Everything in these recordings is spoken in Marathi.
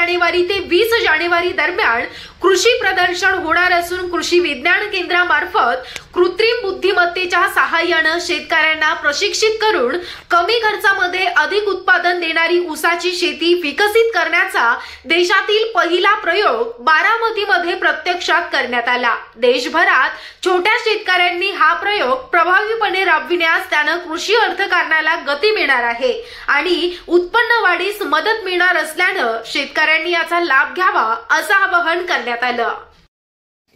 जानेवारी ते 20 जानेवारी दरम्यान कृषी प्रदर्शन होणार असून कृषी विज्ञान केंद्रामार्फत कृत्रिम बुद्धिमत्तेच्या सहाय्याने शेतकऱ्यांना प्रशिक्षित करून कमी खर्चामध्ये अधिक उत्पादन देणारी ऊसाची शेती विकसित करण्याचा देशातील पहिला प्रयोग बारामतीमध्ये प्रत्यक्षात करण्यात आला। देशभरात छोट्या शेतकऱ्यांनी हा प्रयोग प्रभावीपणे राबविण्यास त्याने कृषी अर्थकारणाला गती मिळणार आहे आणि उत्पन्न वाढीस मदत मिळणार असल्याने शेतकऱ्यांनी याचा लाभ घ्यावा असं आवाहन करण्यात आलं।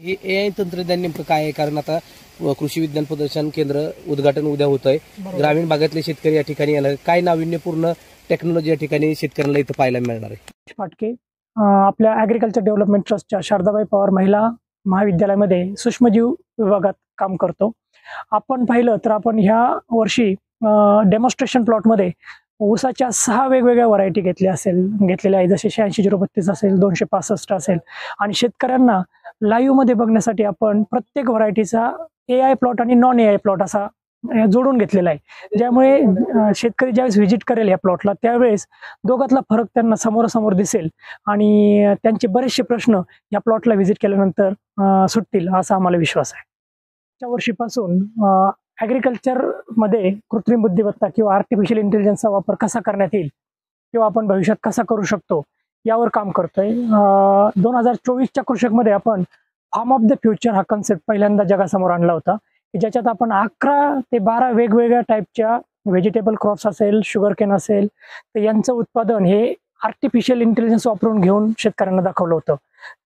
हे एआय तंत्रज्ञान नेमकं काय आहे? कारण आता कृषी विज्ञान प्रदर्शन केंद्र उद्घाटन उद्या होत आहे। ग्रामीण भागातले शेतकरी या ठिकाणी येणार, काय नाविन्यपूर्ण टेक्नॉलॉजी या ठिकाणी शेतकऱ्यांना इथं पाहायला मिळणार आहे? फाटके आपल्या ॲग्रिकल्चर डेव्हलपमेंट ट्रस्टच्या शारदाबाई पवार महिला महाविद्यालयामध्ये सूक्ष्मजीव विभागात काम करतो। आपण पाहिलं तर आपण ह्या वर्षी डेमॉन्स्ट्रेशन प्लॉटमध्ये ऊसाच्या 6 वेगवेगळ्या व्हरायटी घेतलेल्या आहे, जसे 86-032 असेल, 265 असेल आणि शेतकऱ्यांना लाईव्ह मध्ये बघण्यासाठी आपण प्रत्येक व्हरायटीचा एआय प्लॉट आणि नॉन एआय प्लॉट असा जोडून घेतलेला आहे, ज्यामुळे शेतकरी ज्यावेळेस व्हिजिट करेल या प्लॉटला त्यावेळेस दोघातला फरक त्यांना समोरासमोर दिसेल आणि त्यांचे बरेचसे प्रश्न या प्लॉटला व्हिजिट केल्यानंतर सुटतील असा आम्हाला विश्वास आहे। त्या वर्षीपासून ॲग्रिकल्चर मध्ये कृत्रिम बुद्धिमत्ता किंवा आर्टिफिशियल इंटेलिजन्सचा वापर कसा करण्यात येईल किंवा आपण भविष्यात कसा करू शकतो यावर काम करतोय। 2024च्या कृषकमध्ये आपण फार्म ऑफ द फ्युचर हा कन्सेप्ट पहिल्यांदा जगासमोर आणला होता, ज्याच्यात आपण 11 ते 12 वेगवेगळ्या टाईपच्या व्हेजिटेबल क्रॉप्स असेल, शुगर केन असेल, तर यांचं उत्पादन हे आर्टिफिशियल इंटेलिजन्स वापरून घेऊन शेतकऱ्यांना दाखवलं होतं।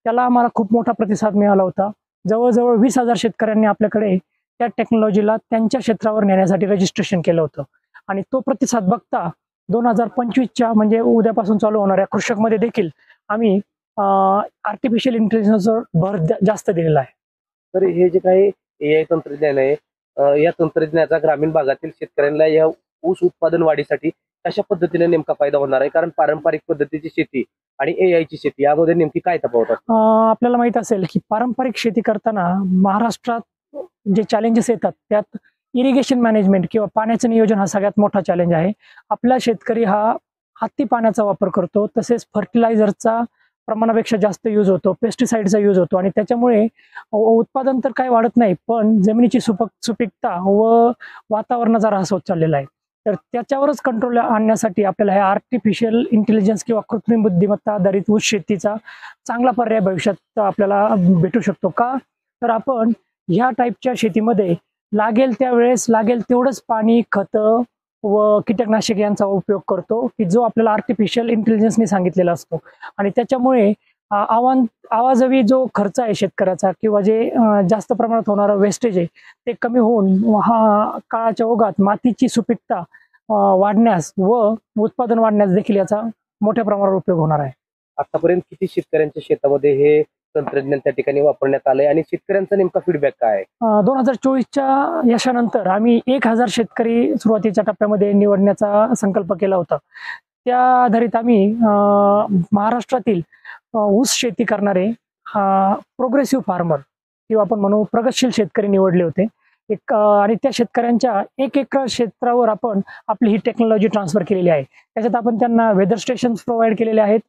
त्याला आम्हाला खूप मोठा प्रतिसाद मिळाला होता। जवळजवळ 20,000 शेतकऱ्यांनी आपल्याकडे त्या टेक्नॉलॉजीला त्यांच्या क्षेत्रावर नेण्यासाठी रजिस्ट्रेशन केलं होतं आणि तो प्रतिसाद बघता 2025च्या म्हणजे उद्यापासून चालू होणाऱ्या कृषकमध्ये देखील आम्ही आर्टिफिशियल इंटेलिजन्सवर भर जास्त दिलेला आहे। तर हे जे काही एआय तंत्रज्ञान आहे, या तंत्रज्ञानाचा ग्रामीण भागातील शेतकऱ्यांना या ऊस उत्पादन वाढीसाठी कशा पद्धतीने नेमका फायदा होणार आहे? कारण पारंपरिक पद्धतीची शेती आणि एआय ची शेती यामध्ये नेमकी काय तफावत आहे? आपल्याला माहित असेल की पारंपरिक शेती करताना महाराष्ट्रात जे चॅलेंजेस येतात त्यात इरिगेशन मॅनेजमेंट किंवा पाण्याचं नियोजन हा सगळ्यात मोठा चॅलेंज आहे। आपला शेतकरी हा अति पाण्याचा वापर करतो, तसेच फर्टिलायझरचा प्रमाणापेक्षा जास्त यूज होतो, पेस्टिसाइडचा यूज होतो आणि त्याच्यामुळे उत्पादन तर काही वाढत नाही, पण जमिनीची सुपीकता व वातावरणाचा ऱ्हास होत चाललेला आहे। तर त्याच्यावरच कंट्रोल आणण्यासाठी आपल्याला हे आर्टिफिशियल इंटेलिजन्स किंवा कृत्रिम बुद्धिमत्ता आधारित ऊस शेतीचा चांगला पर्याय भविष्यात आपल्याला भेटू शकतो का? तर आपण ह्या टाईपच्या शेतीमध्ये लागेल त्यावेळेस लागेल तेवढंच पाणी, खतं व कीटकनाशक यांचा उपयोग करतो की जो आपल्याला आर्टिफिशियल इंटेलिजन्सने सांगितलेला असतो आणि त्याच्यामुळे आवाजवी जो खर्च आहे शेतकऱ्याचा किंवा जे जास्त प्रमाणात होणारं वेस्टेज आहे ते कमी होऊन काळाच्या ओघात मातीची सुपीकता वाढण्यास व उत्पादन वाढण्यास देखील याचा मोठ्या प्रमाणावर उपयोग होणार आहे। आतापर्यंत किती शेतकऱ्यांच्या शेतामध्ये हे तंत्रज्ञान त्या ठिकाणी वापरण्यात आलंय आणि शेतकऱ्यांचा नेमका फीडबॅक काय आहे? 2024च्या यशानंतर आम्ही 1000 शेतकरी सुरुवातीच्या टप्प्यामध्ये निवडण्याचा संकल्प केला होता। त्या आधारित आम्ही महाराष्ट्रातील ऊस शेती करणारे प्रोग्रेसिव्ह फार्मर किंवा आपण म्हणू प्रगतशील शेतकरी निवडले होते आणि त्या शेतकऱ्यांच्या 1 एकर क्षेत्रावर आपण आपली ही टेक्नॉलॉजी ट्रान्सफर केलेली आहे। त्याच्यात आपण त्यांना वेदर स्टेशन्स प्रोव्हाइड केलेले आहेत,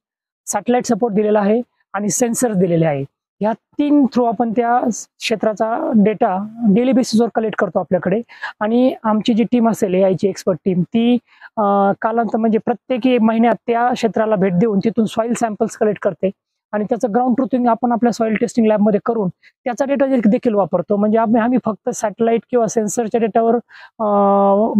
सॅटेलाइट सपोर्ट दिलेला आहे आणि सेन्सर दिलेले आहे। ह्या 3 थ्रू आपण त्या क्षेत्राचा डेटा डेली बेसिसवर कलेक्ट करतो आपल्याकडे आणि आमची जी टीम असेल एआयची एक्सपर्ट टीम ती कालांतर म्हणजे प्रत्येक महिन्यात त्या क्षेत्राला भेट देऊन तिथून सॉइल सॅम्पल्स कलेक्ट करते आणि त्याचं ग्राउंड ट्रुथिंग आपण आपल्या सॉइल टेस्टिंग लॅबमध्ये करून त्याचा डेटा देखील वापरतो। म्हणजे आम्ही फक्त सॅटेलाइट किंवा सेन्सरच्या डेटावर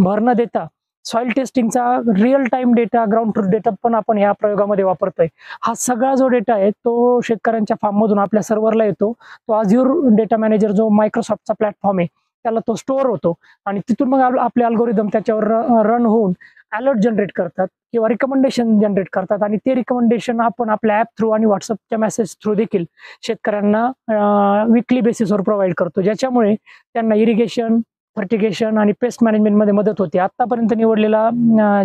भर न देता सॉइल टेस्टिंगचा real time data, ground truth data पण आपण ह्या प्रयोगामध्ये वापरतोय। हा सगळा जो डेटा आहे तो शेतकऱ्यांच्या फार्ममधून आपल्या सर्व्हरला येतो। तो Azure डेटा मॅनेजर जो मायक्रोसॉफ्टचा प्लॅटफॉर्म आहे त्याला तो स्टोअर होतो आणि तिथून मग आपले अल्गोरिदम त्याच्यावर रन होऊन अलर्ट जनरेट करतात किंवा रिकमेंडेशन जनरेट करतात आणि ते रिकमेंडेशन आपण आपल्या ॲप थ्रू आणि व्हॉट्सअपच्या मेसेज थ्रू देखील शेतकऱ्यांना वीकली बेसिसवर प्रोव्हाइड करतो, ज्याच्यामुळे त्यांना इरिगेशन, फर्टिगेशन आणि पेस्ट मॅनेजमेंटमध्ये मदत होते। आतापर्यंत निवडलेला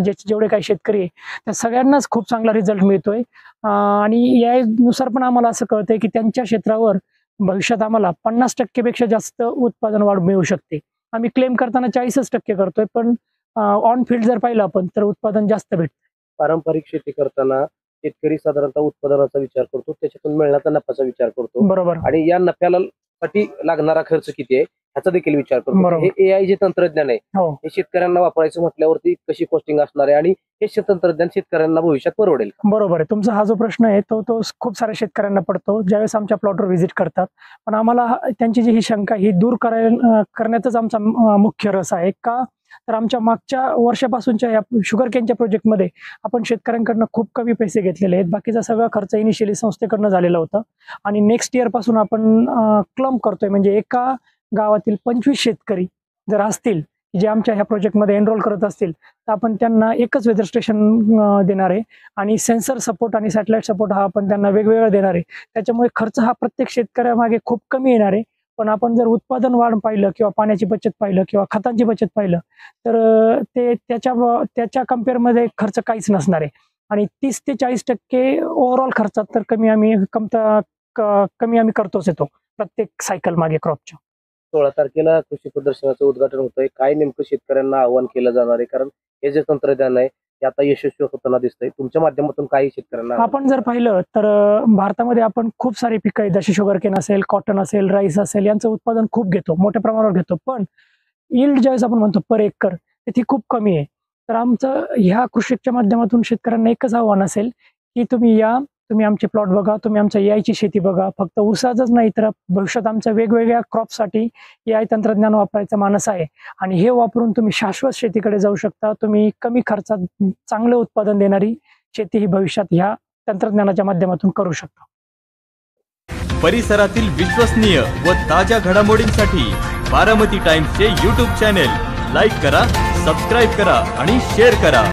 जेवढे काही शेतकरी त्या सगळ्यांनाच खूप चांगला रिझल्ट मिळतोय आणि यानुसार पण आम्हाला असं कळतंय की त्यांच्या क्षेत्रावर भविष्यात आम्हाला 50% पेक्षा जास्त उत्पादन वाढ मिळू शकते। आम्ही क्लेम करताना 40% करतोय, पण ऑन फील्ड जर पाहिलं आपण तर उत्पादन जास्त भेटतं। पारंपरिक शेती करताना शेतकरी साधारणतः उत्पादनाचा विचार करतो, त्याच्यातून मिळण्याचा नफ्याचा विचार करतो बरोबर. आणि या नफ्याला साठी लागणारा खर्च किती आहे ह्याचा देखील विचार करतो. बरोबर. हे AI जे तंत्रज्ञान आहे हो. हे शेतकऱ्यांना वापरायचं म्हटल्यावरती कशी कॉस्टिंग असणार आहे आणि हे तंत्रज्ञान शेतकऱ्यांना भविष्यात परवडेल का? बरोबर आहे. तुमचा हा जो प्रश्न आहे तो खूप साऱ्या शेतकऱ्यांना पडतो ज्यावेळेस आमच्या प्लॉटवर व्हिजिट करतात. पण आम्हाला त्यांची जी ही शंका ही दूर करण्यातच आमचा मुख्य रस आहे. का तर आमच्या मागच्या वर्षापासूनच्या या शुगर केनच्या प्रोजेक्टमध्ये आपण शेतकऱ्यांकडनं खूप कमी पैसे घेतलेले आहेत. बाकीचा सगळा खर्च इनिशियली संस्थेकडनं झालेला होता आणि नेक्स्ट इयर पासून आपण क्लम करतोय. म्हणजे एका गावातील 25 शेतकरी जर असतील जे आमच्या ह्या प्रोजेक्टमध्ये एनरोल करत असतील तर आपण त्यांना एकच वेदर स्टेशन देणार आहे आणि सेन्सर सपोर्ट आणि सॅटेलाइट सपोर्ट हा आपण त्यांना वेगवेगळा देणार आहे. त्याच्यामुळे खर्च हा प्रत्येक शेतकऱ्यामागे खूप कमी येणार आहे. पण आपण जर उत्पादन वाढ पाहिलं किंवा पाण्याची बचत पाहिलं किंवा खतांची बचत पाहिलं तर ते त्याच्या कम्पेअरमध्ये खर्च काहीच नसणार आहे आणि 30 ते 40% ओव्हरऑल खर्चात तर कमी आम्ही करतोच येतो प्रत्येक सायकल मागे क्रॉपच्या. 16 तारखेला कृषी प्रदर्शनाचं उद्घाटन होतंय. काय नेमकं शेतकऱ्यांना आव्हान केलं जाणार आहे? कारण हे जे तंत्रज्ञान आहे ते आता यशस्वी होताना दिसतंय. तुमच्या माध्यमातून काही शेतकऱ्यांना आपण जर पाहिलं तर भारतामध्ये आपण खूप सारी पिकं आहेत जशी शुगर केन असेल, कॉटन असेल, राईस असेल यांचं उत्पादन खूप घेतो, मोठ्या प्रमाणावर घेतो. पण यील्ड ज्यावेळेस आपण म्हणतो पर एकर ती खूप कमी आहे. तर आमचं ह्या कृषीच्या माध्यमातून शेतकऱ्यांना एकच आव्हान असेल की तुम्ही आमचे प्लॉट बघा, तुम्ही आमच्या AI ची शेती बघा. फक्त ऊसाचंच नाही तर भविष्यात आमच्या वेगवेगळ्या क्रॉपसाठी AI तंत्रज्ञान वापरायचा मानस आहे आणि हे वापरून तुम्ही शाश्वत शेतीकडे जाऊ शकता. तुम्ही कमी खर्चात चांगलं उत्पादन देणारी शेती ही भविष्यात ह्या तंत्रज्ञानाच्या माध्यमातून करू शकता. परिसरातील विश्वसनीय व ताज्या घडामोडींसाठी बारामती टाइम्सचे YouTube चॅनेल लाईक करा, सबस्क्राईब करा आणि शेअर करा.